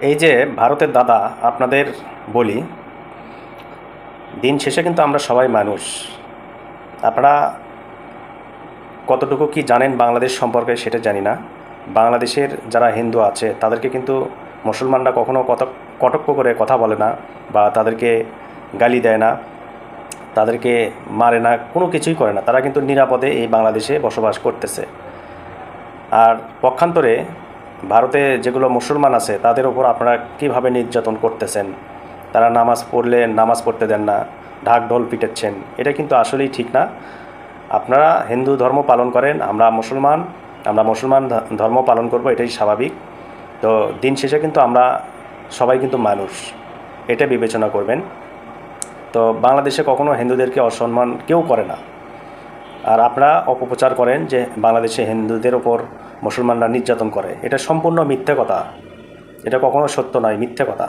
এই যে ভারতের দাদা আপনাদের বলি, দিন শেষে কিন্তু আমরা সবাই মানুষ। আপনারা কতটুকু কি জানেন বাংলাদেশ সম্পর্কে সেটা জানি না। বাংলাদেশের যারা হিন্দু আছে তাদেরকে কিন্তু মুসলমানরা কখনো কটাক্ষ করে কথা বলে না, বা তাদেরকে গালি দেয় না, তাদেরকে মারে না, কোনো কিছুই করে না। তারা কিন্তু নিরাপদে এই বাংলাদেশে বসবাস করতেছে। আর পক্ষান্তরে ভারতে যেগুলো মুসলমান আছে তাদের ওপর আপনারা কীভাবে নির্যাতন করতেছেন। তারা নামাজ পড়লে নামাজ পড়তে দেন না, ঢাক ঢোল পিটাচ্ছেন। এটা কিন্তু আসলেই ঠিক না। আপনারা হিন্দু ধর্ম পালন করেন, আমরা মুসলমান ধর্ম পালন করব, এটাই স্বাভাবিক। তো দিন শেষে কিন্তু আমরা সবাই কিন্তু মানুষ, এটা বিবেচনা করবেন। তো বাংলাদেশে কখনো হিন্দুদেরকে অসম্মান কেউ করে না। আর আপনারা অপপ্রচার করেন যে বাংলাদেশে হিন্দুদের ওপর মুসলমানরা নির্যাতন করে। এটা সম্পূর্ণ মিথ্যে কথা। এটা কখনো সত্য নয়, মিথ্যে কথা।